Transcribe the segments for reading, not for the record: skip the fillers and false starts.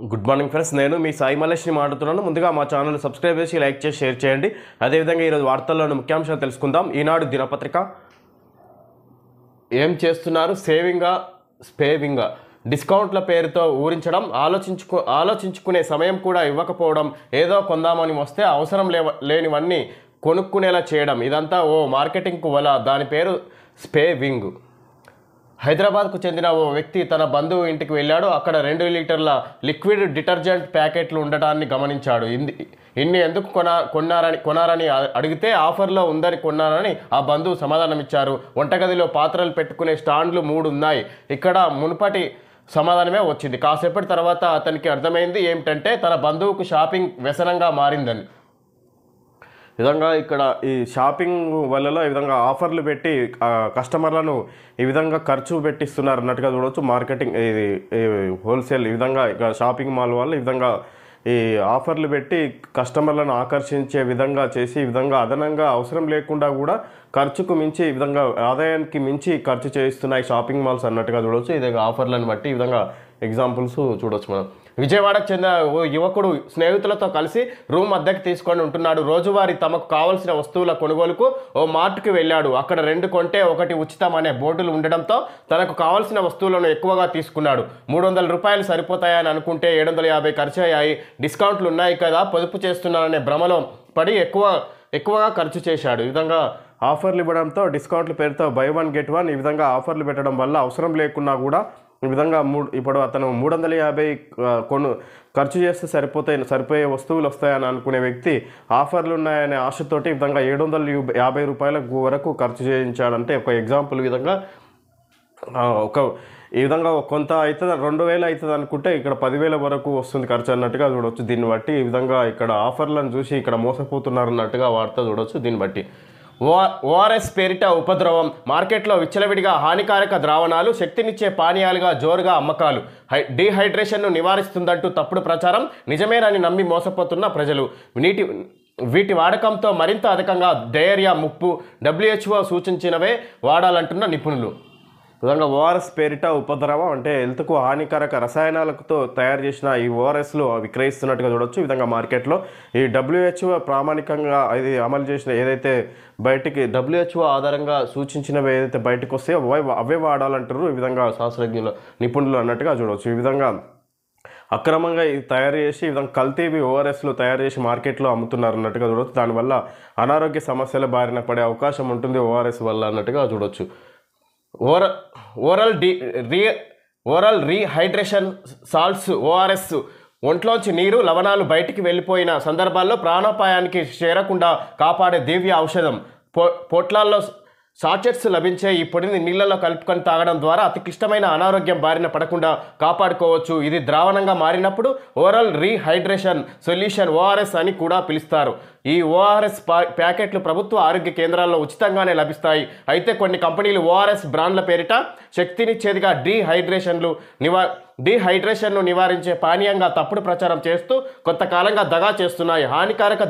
Good morning friends, నేను మీ సాయి మలేష్ని మాట్లాడుతున్నాను. ముందుగా మా ఛానల్ సబ్స్క్రైబ్ చేసి లైక్ చేసి షేర్ చేయండి. అదేవిధంగా ఈరోజు వార్తల్లోని ముఖ్యాంశాలు తెలుసుకుందాం. ఈనాడు దినపత్రిక ఏం చేస్తున్నారు? సేవింగా స్పేవింగా డిస్కౌంట్ల పేరుతో ఊరించడం, ఆలోచించుకునే సమయం కూడా ఇవ్వకపోవడం, ఏదో కొందామని వస్తే అవసరం లేనివన్నీ కొనుక్కునేలా చేయడం, ఇదంతా ఓ మార్కెటింగ్కు వల. దాని పేరు స్పేవింగ్. హైదరాబాద్కు చెందిన ఓ వ్యక్తి తన బంధువు ఇంటికి వెళ్ళాడు. అక్కడ 2 లీటర్ల లిక్విడ్ డిటర్జెంట్ ప్యాకెట్లు ఉండటాన్ని గమనించాడు. ఇన్ని ఎందుకు కొనారని అడిగితే ఆఫర్లో ఉందని కొన్నారని ఆ బంధువు సమాధానమిచ్చారు. వంటగదిలో పాత్రలు పెట్టుకునే స్టాండ్లు 3 ఉన్నాయి. ఇక్కడ మునుపటి సమాధానమే వచ్చింది. కాసేపటి తర్వాత అతనికి అర్థమైంది ఏమిటంటే తన బంధువుకు షాపింగ్ వ్యసనంగా మారిందని. విధంగా ఇక్కడ ఈ షాపింగ్ వల్ల ఈ విధంగా ఆఫర్లు పెట్టి కస్టమర్లను ఈ విధంగా ఖర్చు పెట్టిస్తున్నారు అన్నట్టుగా చూడవచ్చు. మార్కెటింగ్ ఇది హోల్సేల్ ఈ విధంగా ఇక్కడ షాపింగ్ మాల్ వాళ్ళు ఈ విధంగా ఈ ఆఫర్లు పెట్టి కస్టమర్లను ఆకర్షించే విధంగా చేసి ఈ విధంగా అదనంగా అవసరం లేకుండా కూడా ఖర్చుకు మించి ఈ విధంగా ఆదాయానికి మించి ఖర్చు చేయిస్తున్నాయి షాపింగ్ మాల్స్ అన్నట్టుగా చూడవచ్చు. ఈ విధంగా ఆఫర్లను బట్టి ఈ విధంగా ఎగ్జాంపుల్స్ చూడవచ్చు మనం. విజయవాడకు చెందిన ఓ యువకుడు స్నేహితులతో కలిసి రూమ్ అద్దెకి తీసుకొని ఉంటున్నాడు. రోజువారీ తమకు కావలసిన వస్తువుల కొనుగోలుకు ఓ మార్ట్కి వెళ్ళాడు. అక్కడ 2 కొంటే 1 ఉచితం అనే బోర్డులు ఉండడంతో తనకు కావలసిన వస్తువులను ఎక్కువగా తీసుకున్నాడు. 300 రూపాయలు సరిపోతాయని అనుకుంటే 750 ఖర్చు అయ్యాయి. డిస్కౌంట్లు ఉన్నాయి కదా, పొదుపు చేస్తున్నాననే భ్రమలో పడి ఎక్కువగా ఖర్చు చేశాడు. ఈ విధంగా ఆఫర్లు ఇవ్వడంతో డిస్కౌంట్ల పేరుతో బై 1 get 1 ఈ విధంగా ఆఫర్లు పెట్టడం వల్ల అవసరం లేకున్నా కూడా ఈ విధంగా ఇప్పుడు అతను 350 ఖర్చు చేస్తే సరిపోయే వస్తువులు వస్తాయని అనుకునే వ్యక్తి ఆఫర్లు ఉన్నాయనే ఆశతోటి ఈ విధంగా 750 రూపాయల వరకు ఖర్చు చేయించాడంటే ఒక ఎగ్జాంపుల్ విధంగా ఈ విధంగా కొంత అవుతుంది 2000 అవుతుంది అనుకుంటే ఇక్కడ 10,000 వరకు వస్తుంది ఖర్చు అన్నట్టుగా చూడవచ్చు. దీన్ని బట్టి ఈ విధంగా ఇక్కడ ఆఫర్లను చూసి ఇక్కడ మోసపోతున్నారు అన్నట్టుగా వార్త చూడవచ్చు. దీన్ని బట్టి ఓఆర్ఎస్ పేరిట ఉపద్రవం, మార్కెట్లో విచ్చలవిడిగా హానికారక ద్రావణాలు, శక్తినిచ్చే పానీయాలుగా జోరుగా అమ్మకాలు, డీహైడ్రేషన్ను నివారిస్తుందంటూ తప్పుడు ప్రచారం, నిజమేనని నమ్మి మోసపోతున్న ప్రజలు. వీటి వాడకంతో మరింత అధికంగా డయేరియా ముప్పు, WHO సూచించినవే వాడాలంటున్న నిపుణులు. విధంగా ఓఆర్ఎస్ పేరిట ఉపద్రవం అంటే హెల్త్కు హానికారక రసాయనాలతో తయారు చేసిన ఈ ఓఆర్ఎస్లు విక్రయిస్తున్నట్టుగా చూడవచ్చు. ఈ విధంగా మార్కెట్లో ఈ WHO ప్రామాణికంగా ఇది అమలు చేసిన ఏదైతే బయటికి WHO ఆధారంగా సూచించినవి ఏదైతే బయటకు వస్తాయో అవే వాడాలంటారు ఈ విధంగా శాస్త్రజ్ఞులు నిపుణులు అన్నట్టుగా చూడవచ్చు. ఈ విధంగా అక్రమంగా ఇది తయారు చేసి ఈ విధంగా కల్తీవి ఓఆర్ఎస్లు తయారు చేసి మార్కెట్లో అమ్ముతున్నారు అన్నట్టుగా చూడవచ్చు. దానివల్ల అనారోగ్య సమస్యల బారిన పడే అవకాశం ఉంటుంది ఓఆర్ఎస్ వల్ల అన్నట్టుగా చూడవచ్చు. ఓరల్ రీహైడ్రేషన్ సాల్ట్స్ ఓఆర్ఎస్ ఒంట్లోంచి నీరు లవణాలు బయటికి వెళ్ళిపోయిన సందర్భాల్లో ప్రాణాపాయానికి చేరకుండా కాపాడే దివ్య ఔషధం. పొట్లాల్లో సాచెట్స్ లభించే ఈ పొడిని నీళ్లలో కలుపుకొని తాగడం ద్వారా అతి క్లిష్టమైన అనారోగ్యం బారిన పడకుండా కాపాడుకోవచ్చు. ఇది ద్రావణంగా మారినప్పుడు ఓరల్ రీహైడ్రేషన్ సొల్యూషన్ ఓఆర్ఎస్ అని కూడా పిలుస్తారు. ఈ ఓఆర్ఎస్ ప్యాకెట్లు ప్రభుత్వ ఆరోగ్య కేంద్రాల్లో ఉచితంగానే లభిస్తాయి. అయితే కొన్ని కంపెనీలు ఓఆర్ఎస్ బ్రాండ్ల పేరిట శక్తినిచ్చేదిగా డీహైడ్రేషన్ను నివారించే పానీయంగా తప్పుడు ప్రచారం చేస్తూ కొంతకాలంగా దగా చేస్తున్నాయి. హానికారక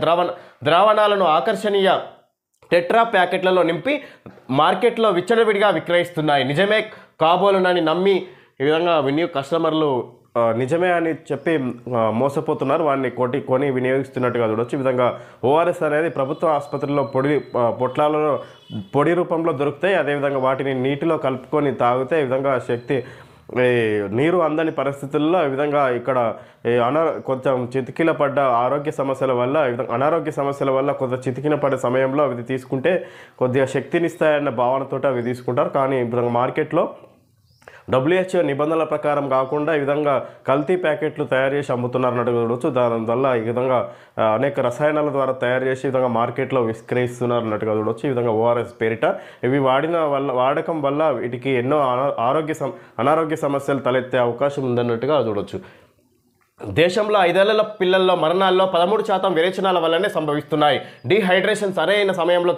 ద్రావణాలను ఆకర్షణీయ టెట్రా ప్యాకెట్లలో నింపి మార్కెట్లో విచ్చలవిడిగా విక్రయిస్తున్నాయి. నిజమే కాబోలునని నమ్మి ఈ విధంగా కస్టమర్లు నిజమే అని చెప్పి మోసపోతున్నారు. వాడిని కొని వినియోగిస్తున్నట్టుగా చూడవచ్చు. ఈ విధంగా ఓఆర్ఎస్ అనేది ప్రభుత్వ ఆసుపత్రుల్లో పొట్లాలలో పొడి రూపంలో దొరుకుతాయి. అదేవిధంగా వాటిని నీటిలో కలుపుకొని తాగితే ఈ విధంగా నీరు అందని పరిస్థితుల్లో ఈ విధంగా ఇక్కడ కొంచెం చితికిల పడ్డ అనారోగ్య సమస్యల వల్ల కొంత చితికిన పడే సమయంలో అవి తీసుకుంటే కొద్దిగా శక్తినిస్తాయన్న భావనతో అవి తీసుకుంటారు. కానీ ఇప్పుడు మార్కెట్లో WHO నిబంధనల ప్రకారం కాకుండా ఈ విధంగా కల్తీ ప్యాకెట్లు తయారు చేసి అమ్ముతున్నారు అన్నట్టు చూడవచ్చు. దానివల్ల ఈ విధంగా అనేక రసాయనాల ద్వారా తయారు చేసి ఈ విధంగా మార్కెట్లో విక్రయిస్తున్నారు అన్నట్టుగా చూడవచ్చు. ఈ విధంగా ఓఆర్ఎస్ పేరిట ఇవి వాడకం వల్ల వీటికి ఎన్నో అనారోగ్య సమస్యలు తలెత్తే అవకాశం ఉందన్నట్టుగా చూడవచ్చు. దేశంలో 5 ఏళ్ల పిల్లల్లో మరణాల్లో 13% విరేచనాల వల్లనే సంభవిస్తున్నాయి. డీహైడ్రేషన్ సరైన సమయంలో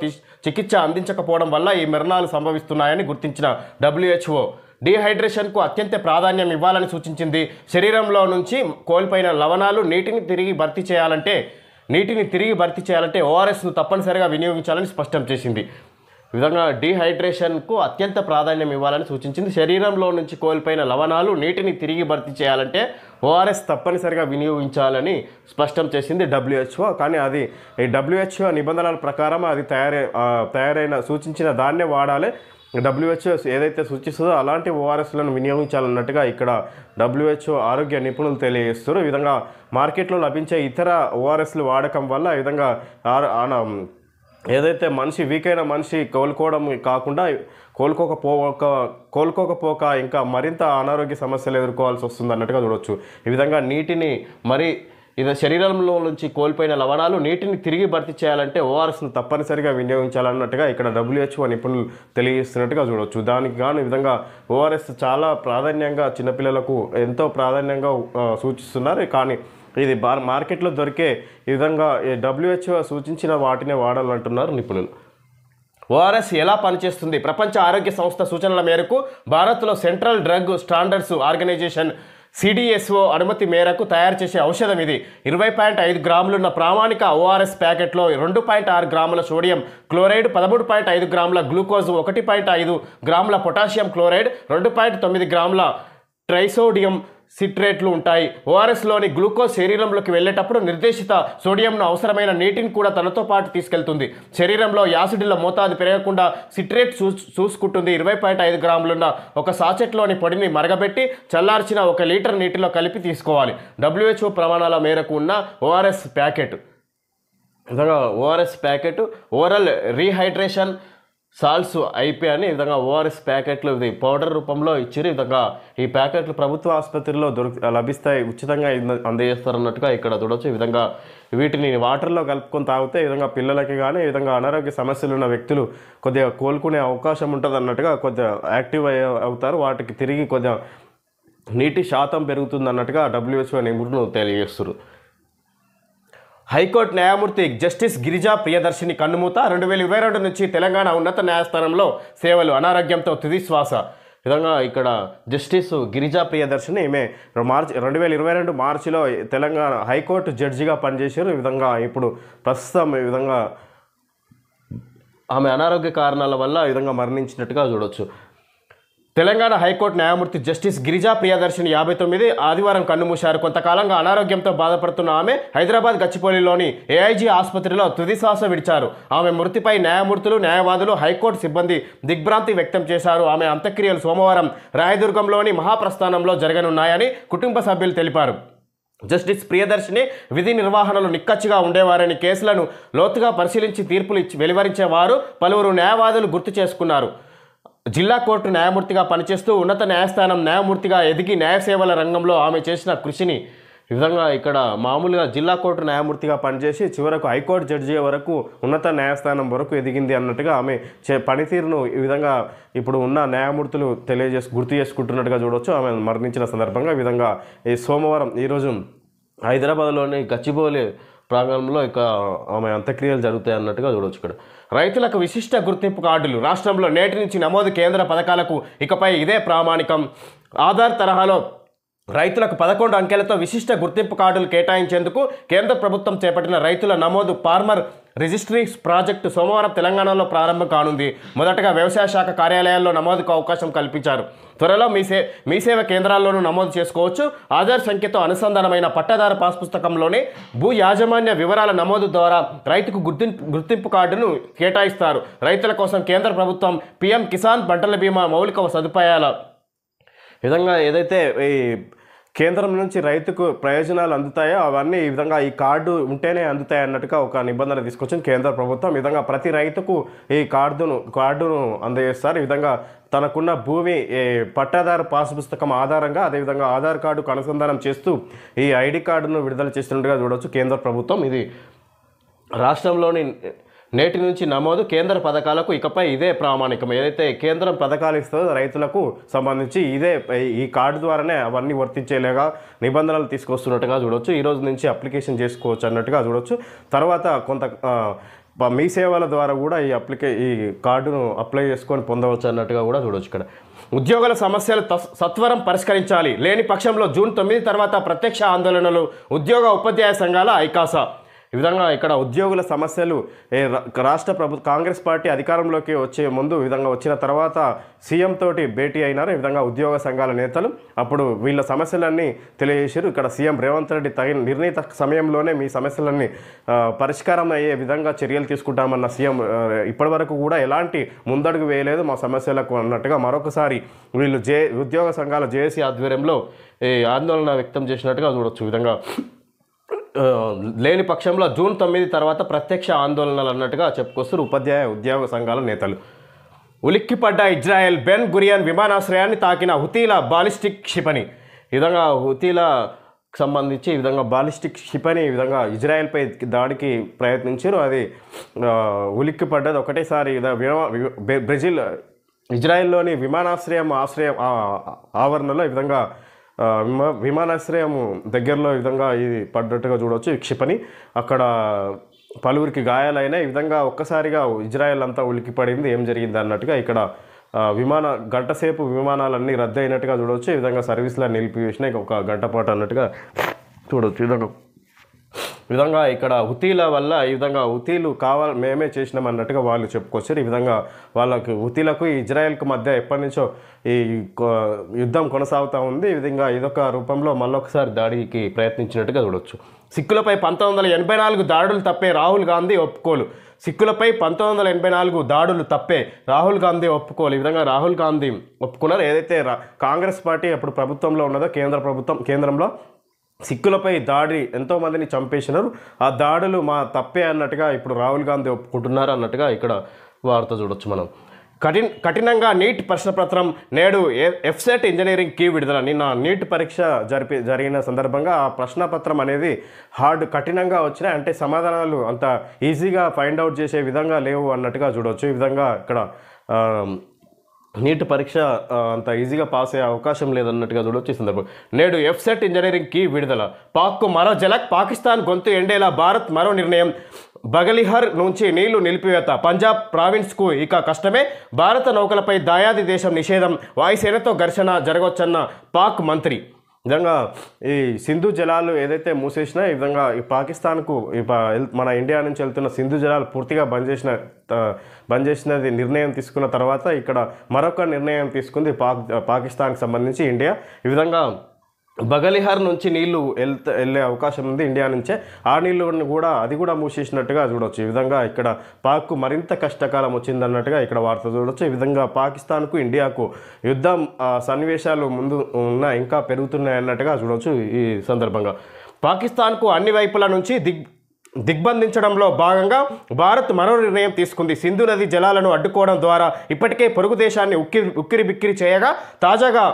చికిత్స అందించకపోవడం వల్ల ఈ మరణాలు సంభవిస్తున్నాయని గుర్తించిన WHO డీహైడ్రేషన్కు అత్యంత ప్రాధాన్యం ఇవ్వాలని సూచించింది. శరీరంలో నుంచి కోల్పోయిన లవణాలు నీటిని తిరిగి భర్తీ చేయాలంటే ఓఆర్ఎస్ను తప్పనిసరిగా వినియోగించాలని స్పష్టం చేసింది. ఈ విధంగా డీహైడ్రేషన్కు అత్యంత ప్రాధాన్యం ఇవ్వాలని సూచించింది. శరీరంలో నుంచి కోల్పోయిన లవణాలు నీటిని తిరిగి భర్తీ చేయాలంటే ఓఆర్ఎస్ తప్పనిసరిగా వినియోగించాలని స్పష్టం చేసింది WHO. కానీ అది ఈ WHO నిబంధనల ప్రకారం అది తయారైన సూచించిన దాన్నే వాడాలి. WHO ఏదైతే సూచిస్తుందో అలాంటి ఓఆర్ఎస్లను వినియోగించాలన్నట్టుగా ఇక్కడ WHO ఆరోగ్య నిపుణులు తెలియజేస్తారు. ఈ విధంగా మార్కెట్లో లభించే ఇతర ఓఆర్ఎస్లు వాడకం వల్ల ఈ విధంగా ఏదైతే వీక్ అయిన మనిషి కోలుకోవడం కాకుండా కోలుకోకపోక ఇంకా మరింత అనారోగ్య సమస్యలు ఎదుర్కోవాల్సి వస్తుంది అన్నట్టుగా చూడవచ్చు. ఈ విధంగా నీటిని ఇది శరీరంలో నుంచి కోల్పోయిన లవణాలు నీటిని తిరిగి భర్తీ చేయాలంటే ఓఆర్ఎస్ను తప్పనిసరిగా వినియోగించాలన్నట్టుగా ఇక్కడ WHO నిపుణులు తెలియజేస్తున్నట్టుగా చూడవచ్చు. దానికి గాను ఈ విధంగా ఓఆర్ఎస్ చాలా ప్రాధాన్యంగా చిన్నపిల్లలకు ఎంతో ప్రాధాన్యంగా సూచిస్తున్నారు. కానీ ఇది మార్కెట్లో దొరికే ఈ విధంగా WHO సూచించిన వాటినే వాడాలంటున్నారు నిపుణులు. ఓఆర్ఎస్ ఎలా పనిచేస్తుంది? ప్రపంచ ఆరోగ్య సంస్థ సూచనల మేరకు భారత్లో central drug standards organisation CDSO అనుమతి మేరకు తయారు చేసే ఔషధం ఇది. 20.5 గ్రాములున్న ప్రామాణిక ఓఆర్ఎస్ ప్యాకెట్లో 2.6 గ్రాముల సోడియం క్లోరైడ్, 13.5 గ్రాముల గ్లూకోజ్, 1.5 గ్రాముల పొటాషియం క్లోరైడ్, 2.9 గ్రాముల ట్రైసోడియం సిట్రేట్లు ఉంటాయి. ఓఆర్ఎస్లోని గ్లూకోజ్ శరీరంలోకి వెళ్ళేటప్పుడు నిర్దేశిత సోడియంను అవసరమైన నీటిని కూడా తనతో పాటు తీసుకెళ్తుంది. శరీరంలో యాసిడ్ల మోతాదు పెరగకుండా సిట్రేట్ చూసుకుంటుంది. 20.5 గ్రాములున్న ఒక సాచెట్లోని పొడిని మరగబెట్టి చల్లార్చిన 1 లీటర్ నీటిలో కలిపి తీసుకోవాలి. WHO ప్రమాణాల మేరకు ఉన్న ఓఆర్ఎస్ ప్యాకెట్ విధంగా ORS packet oral rehydration salts IP అని ఈ విధంగా ఓఆర్ఎస్ ప్యాకెట్లు ఇది పౌడర్ రూపంలో ఇచ్చారు. ఈ విధంగా ఈ ప్యాకెట్లు ప్రభుత్వ ఆసుపత్రిలో లభిస్తాయి, ఉచితంగా అందజేస్తారన్నట్టుగా ఇక్కడ చూడవచ్చు. ఈ విధంగా వీటిని వాటర్లో కలుపుకొని తాగితే ఈ విధంగా పిల్లలకి కానీ ఈ విధంగా అనారోగ్య సమస్యలు ఉన్న వ్యక్తులు కొద్దిగా కోలుకునే అవకాశం ఉంటుంది అన్నట్టుగా కొద్దిగా యాక్టివ్ అవుతారు. వాటికి తిరిగి కొద్దిగా నీటి శాతం పెరుగుతుంది అన్నట్టుగా WHO నిపుణులు తెలియజేస్తారు. హైకోర్టు న్యాయమూర్తి జస్టిస్ గిరిజా ప్రియదర్శిని కన్నుమూత. 2022 నుంచి తెలంగాణ ఉన్నత న్యాయస్థానంలో సేవలు, అనారోగ్యంతో తుది శ్వాస. విధంగా ఇక్కడ జస్టిస్ గిరిజా ప్రియదర్శిని ఈమె 2022 మార్చిలో తెలంగాణ హైకోర్టు జడ్జిగా పనిచేశారు. ఈ విధంగా ఇప్పుడు ప్రస్తుతం ఈ విధంగా ఆమె అనారోగ్య కారణాల వల్ల ఈ విధంగా మరణించినట్టుగా చూడవచ్చు. తెలంగాణ హైకోర్టు న్యాయమూర్తి జస్టిస్ గిరిజా ప్రియదర్శిని 59 ఆదివారం కన్నుమూశారు. కొంతకాలంగా అనారోగ్యంతో బాధపడుతున్న ఆమె హైదరాబాద్ గచ్చిబౌలిలోని AIG ఆసుపత్రిలో తుదిశ్వాస విడిచారు. ఆమె మృతిపై న్యాయమూర్తులు, న్యాయవాదులు, హైకోర్టు సిబ్బంది దిగ్భ్రాంతి వ్యక్తం చేశారు. ఆమె అంత్యక్రియలు సోమవారం రాయదుర్గంలోని మహాప్రస్థానంలో జరగనున్నాయని కుటుంబ సభ్యులు తెలిపారు. జస్టిస్ ప్రియదర్శిని విధి నిర్వహణలో నిక్కచ్చిగా ఉండేవారని, కేసులను లోతుగా పరిశీలించి తీర్పులు వెలువరించేవారు పలువురు న్యాయవాదులు గుర్తు చేసుకున్నారు. జిల్లా కోర్టు న్యాయమూర్తిగా పనిచేస్తూ ఉన్నత న్యాయస్థానం న్యాయమూర్తిగా ఎదిగి న్యాయ సేవల రంగంలో ఆమె చేసిన కృషిని ఈ విధంగా ఇక్కడ మామూలుగా జిల్లా కోర్టు న్యాయమూర్తిగా పనిచేసి చివరకు హైకోర్టు జడ్జి వరకు ఉన్నత న్యాయస్థానం వరకు ఎదిగింది అన్నట్టుగా ఆమె పనితీరును ఈ విధంగా ఇప్పుడు ఉన్న న్యాయమూర్తులు గుర్తు చేసుకుంటున్నట్టుగా చూడవచ్చు. ఆమె మరణించిన సందర్భంగా ఈ విధంగా ఈ సోమవారం ఈరోజు హైదరాబాద్లోని గచ్చిబౌలి ప్రాంగణంలో ఇక ఆమె అంత్యక్రియలు జరుగుతాయి అన్నట్టుగా చూడవచ్చు. ఇక్కడ రైతులకు విశిష్ట గుర్తింపు కార్డులు. రాష్ట్రంలో నేటి నుంచి నమోదు కేంద్ర పథకాలకు ఇకపై ఇదే ప్రామాణికం. ఆధార్ తరహాలో రైతులకు 11 అంకెలతో విశిష్ట గుర్తింపు కార్డులు కేటాయించేందుకు కేంద్ర ప్రభుత్వం చేపట్టిన రైతుల నమోదు ఫార్మర్ రిజిస్ట్రీ ప్రాజెక్టు సోమవారం తెలంగాణలో ప్రారంభం కానుంది. మొదటగా వ్యవసాయ శాఖ కార్యాలయాల్లో నమోదుకు అవకాశం కల్పించారు. త్వరలో మీ సేవ కేంద్రాల్లోనూ నమోదు చేసుకోవచ్చు. ఆధార్ సంఖ్యతో అనుసంధానమైన పట్టాదారు పాస్ పుస్తకంలోనే భూ యాజమాన్య వివరాల నమోదు ద్వారా రైతుకు గుర్తింపు కార్డును కేటాయిస్తారు. రైతుల కోసం కేంద్ర ప్రభుత్వం PM కిసాన్ పంటల బీమా మౌలిక సదుపాయాల విధంగా ఏదైతే ఈ కేంద్రం నుంచి రైతుకు ప్రయోజనాలు అందుతాయో అవన్నీ ఈ విధంగా ఈ కార్డు ఉంటేనే అందుతాయి అన్నట్టుగా ఒక నిబంధన తీసుకొచ్చింది కేంద్ర ప్రభుత్వం. ఈ విధంగా ప్రతి రైతుకు ఈ కార్డును అందజేస్తారు. ఈ విధంగా తనకున్న భూమి పట్టాదారు పాస్ పుస్తకం ఆధారంగా అదేవిధంగా ఆధార్ కార్డుకు అనుసంధానం చేస్తూ ఈ ID కార్డును విడుదల చేస్తున్నట్టుగా చూడవచ్చు కేంద్ర ప్రభుత్వం. ఇది రాష్ట్రంలోని నేటి నుంచి నమోదు కేంద్ర పథకాలకు ఇకపై ఇదే ప్రామాణికం. ఏదైతే కేంద్రం పథకాలు ఇస్తుందో రైతులకు సంబంధించి ఈ కార్డు ద్వారానే అవన్నీ వర్తించేలాగా నిబంధనలు తీసుకొస్తున్నట్టుగా చూడవచ్చు. ఈ రోజు నుంచి అప్లికేషన్ చేసుకోవచ్చు అన్నట్టుగా చూడవచ్చు. తర్వాత మీ సేవల ద్వారా కూడా ఈ కార్డును అప్లై చేసుకొని పొందవచ్చు అన్నట్టుగా కూడా చూడవచ్చు. ఇక్కడ ఉద్యోగుల సమస్యలు సత్వరం పరిష్కరించాలి. లేని పక్షంలో జూన్ 9 తర్వాత ప్రత్యక్ష ఆందోళనలు. ఉద్యోగ ఉపాధ్యాయ సంఘాల ఐకాస. ఈ విధంగా ఇక్కడ ఉద్యోగుల సమస్యలు రాష్ట్ర కాంగ్రెస్ పార్టీ అధికారంలోకి వచ్చే ముందు ఈ విధంగా వచ్చిన తర్వాత సీఎం తోటి భేటీ అయినారు ఈ విధంగా ఉద్యోగ సంఘాల నేతలు. అప్పుడు వీళ్ళ సమస్యలన్నీ తెలియజేశారు. ఇక్కడ సీఎం రేవంత్ రెడ్డి తగిన నిర్ణీత సమయంలోనే మీ సమస్యలన్నీ పరిష్కారం అయ్యే విధంగా చర్యలు తీసుకుంటామన్న సీఎం ఇప్పటివరకు కూడా ఎలాంటి ముందడుగు వేయలేదు మా సమస్యలకు అన్నట్టుగా మరొకసారి వీళ్ళు ఉద్యోగ సంఘాల జేఏసీ ఆధ్వర్యంలో ఆందోళన వ్యక్తం చేసినట్టుగా చూడొచ్చు. ఈ విధంగా లేని పక్షంలో జూన్ 9 తర్వాత ప్రత్యక్ష ఆందోళనలు అన్నట్టుగా చెప్పుకొస్తారు ఉపాధ్యాయ ఉద్యోగ సంఘాల నేతలు. ఉలిక్కిపడ్డ ఇజ్రాయెల్ బెన్ గురియన్ విమానాశ్రయాన్ని తాకిన హుతీల బాలిస్టిక్ క్షిపణి. ఈ విధంగా హుతీలకు సంబంధించి ఈ విధంగా బాలిస్టిక్ క్షిపణి ఈ విధంగా ఇజ్రాయెల్పై దాడికి ప్రయత్నించారు. అది ఉలిక్కిపడ్డది ఒకటేసారి. బ్రెజిల్ ఇజ్రాయెల్లోని విమానాశ్రయం ఆవరణలో ఈ విధంగా విమానాశ్రయం దగ్గరలో ఈ విధంగా ఇది పడ్డట్టుగా చూడవచ్చు. ఈ క్షిపణి అక్కడ పలువురికి గాయాలైన ఈ విధంగా ఒక్కసారిగా ఇజ్రాయెల్ అంతా ఉలికిపడింది. ఏం జరిగింది అన్నట్టుగా ఇక్కడ గంట సేపు విమానాలన్నీ రద్దు అయినట్టుగా చూడవచ్చు. ఈ విధంగా సర్వీసులను నిలిపివేసినాయి ఒక గంట పాటు అన్నట్టుగా చూడవచ్చు. ఈ విధంగా ఇక్కడ హుతీల వల్ల ఈ విధంగా హుతీలు మేమే చేసినాం అన్నట్టుగా వాళ్ళు చెప్పుకొచ్చారు. ఈ విధంగా వాళ్ళకు హుతీలకు ఇజ్రాయెల్కు మధ్య ఎప్పటి నుంచో ఈ యుద్ధం కొనసాగుతూ ఉంది. ఈ విధంగా ఇదొక రూపంలో మళ్ళొకసారి దాడికి ప్రయత్నించినట్టుగా చూడవచ్చు. సిక్కులపై 1984 దాడులు తప్పే రాహుల్ గాంధీ ఒప్పుకోలు. సిక్కులపై 1984 దాడులు తప్పే రాహుల్ గాంధీ ఒప్పుకోలు. ఈ విధంగా రాహుల్ గాంధీ ఒప్పుకున్నారు. ఏదైతే కాంగ్రెస్ పార్టీ అప్పుడు ప్రభుత్వంలో ఉన్నదో కేంద్రంలో సిక్కులపై దాడి ఎంతోమందిని చంపేసినారు. ఆ దాడులు మా తప్పే అన్నట్టుగా ఇప్పుడు రాహుల్ గాంధీ ఒప్పుకుంటున్నారు అన్నట్టుగా ఇక్కడ వార్త చూడొచ్చు మనం. కఠినంగా నీట్ ప్రశ్నపత్రం నేడు ఎఫ్సెట్ ఇంజనీరింగ్ కీ విడుదల. నిన్న నీట్ పరీక్ష జరిగిన సందర్భంగా ఆ ప్రశ్నపత్రం అనేది కఠినంగా వచ్చినాయి. అంటే సమాధానాలు అంత ఈజీగా ఫైండ్ అవుట్ చేసే విధంగా లేవు అన్నట్టుగా చూడవచ్చు. ఈ విధంగా ఇక్కడ నీట్ పరీక్ష అంత ఈజీగా పాస్ అయ్యే అవకాశం లేదన్నట్టుగా చూడవచ్చు. ఈ సందర్భం నేడు ఎఫ్సెట్ ఇంజనీరింగ్ కీ విడుదల. పాక్కు మరో జలక్. పాకిస్తాన్ గొంతు ఎండేలా భారత్ మరో నిర్ణయం. బగలిహర్ నుంచి నీళ్లు నిలిపివేత. పంజాబ్ ప్రావిన్స్కు ఇక కష్టమే. భారత నౌకలపై దాయాది దేశం నిషేధం. వాయుసేనతో ఘర్షణ జరగవచ్చన్న పాక్ మంత్రి. విధంగా ఈ సింధు జలాలు ఏదైతే మూసేసినా ఈ విధంగా ఈ పాకిస్తాన్కు మన ఇండియా నుంచి వెళ్తున్న సింధు జలాలు పూర్తిగా బంద్ చేసినది నిర్ణయం తీసుకున్న తర్వాత ఇక్కడ మరొక నిర్ణయం తీసుకుంది పాకిస్తాన్కి సంబంధించి ఇండియా. ఈ విధంగా బగలిహర్ నుంచి నీళ్లు వెళ్ళే అవకాశం ఉంది ఇండియా నుంచే. ఆ నీళ్లను కూడా మూసేసినట్టుగా చూడవచ్చు. ఈ విధంగా ఇక్కడ పాక్కు మరింత కష్టకాలం వచ్చిందన్నట్టుగా ఇక్కడ వార్త చూడవచ్చు. ఈ విధంగా పాకిస్తాన్కు ఇండియాకు యుద్ధం సన్నివేశాలు ముందు ఇంకా పెరుగుతున్నాయి అన్నట్టుగా చూడవచ్చు. ఈ సందర్భంగా పాకిస్తాన్కు అన్ని వైపుల నుంచి దిగ్బంధించడంలో భాగంగా భారత్ మరో నిర్ణయం తీసుకుంది. సింధు నది జలాలను అడ్డుకోవడం ద్వారా ఇప్పటికే పొరుగు దేశాన్ని ఉక్కిరి చేయగా తాజాగా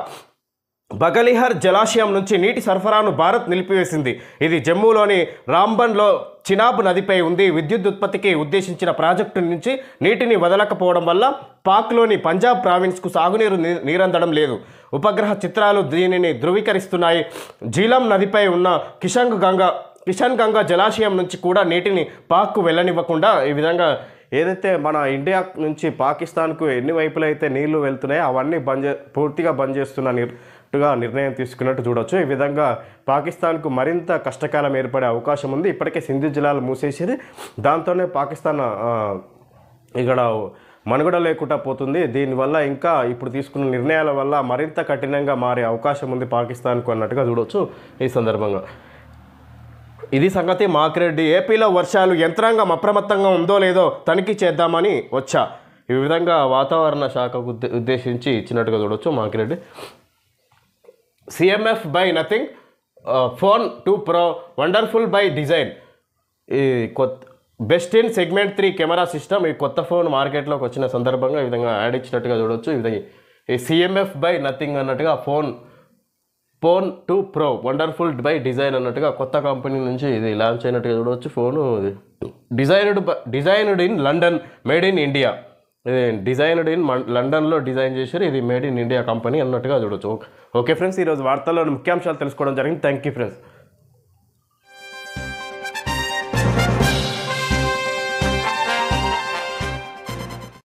బగలిహర్ జలాశయం నుంచి నీటి సరఫరాను భారత్ నిలిపివేసింది. ఇది జమ్మూలోని రాంబన్లో చినాబ్ నదిపై ఉంది. విద్యుత్ ఉత్పత్తికి ఉద్దేశించిన ప్రాజెక్టు నుంచి నీటిని వదలకపోవడం వల్ల పాక్లోని పంజాబ్ ప్రావిన్స్కు సాగునీరు నీరందడం లేదు. ఉపగ్రహ చిత్రాలు దీనిని ధృవీకరిస్తున్నాయి. జీలం నదిపై ఉన్న కిషన్ గంగా జలాశయం నుంచి కూడా నీటిని పాక్కు వెళ్ళనివ్వకుండా ఈ విధంగా ఏదైతే మన ఇండియా నుంచి పాకిస్తాన్కు ఎన్ని వైపులైతే నీళ్లు వెళ్తున్నాయో అవన్నీ పూర్తిగా బంద్ చేస్తున్నట్టుగా నిర్ణయం తీసుకున్నట్టు చూడవచ్చు. ఈ విధంగా పాకిస్తాన్కు మరింత కష్టకాలం ఏర్పడే అవకాశం ఉంది. ఇప్పటికే సింధు జలాలు మూసేసేది. దాంతోనే పాకిస్తాన్ ఇక్కడ మనుగడ లేకుండా పోతుంది. దీనివల్ల ఇంకా ఇప్పుడు తీసుకున్న నిర్ణయాల వల్ల మరింత కఠినంగా మారే అవకాశం ఉంది పాకిస్తాన్కు అన్నట్టుగా చూడవచ్చు. ఈ సందర్భంగా ఇది సంగతి. మాకిరెడ్డి. ఏపీలో వర్షాలు యంత్రాంగం అప్రమత్తంగా ఉందో లేదో తనిఖీ చేద్దామని వచ్చా. ఈ విధంగా వాతావరణ శాఖకు ఉద్దేశించి ఇచ్చినట్టుగా చూడవచ్చు Makireddy. CMF by Nothing, phone 2 Pro wonderful by design. ఈ best in segment 3 camera system. ఈ కొత్త ఫోన్ మార్కెట్లోకి వచ్చిన సందర్భంగా ఈ విధంగా యాడ్ ఇచ్చినట్టుగా చూడవచ్చు. ఈ విధంగా ఈ CMF బై నథింగ్ అన్నట్టుగా phone 2 Pro wonderful by design అన్నట్టుగా కొత్త కంపెనీ నుంచి ఇది లాంచ్ అయినట్టుగా చూడవచ్చు. Phone designed in London, made in India. ఇది డిజైన్డ్ ఇన్ లండన్లో డిజైన్ చేశారు. ఇది మేడ్ ఇన్ ఇండియా కంపెనీ అన్నట్టుగా చూడవచ్చు. ఓకే ఫ్రెండ్స్, ఈరోజు వార్తల్లోని ముఖ్యాంశాలు తెలుసుకోవడం జరిగింది. Thank you friends.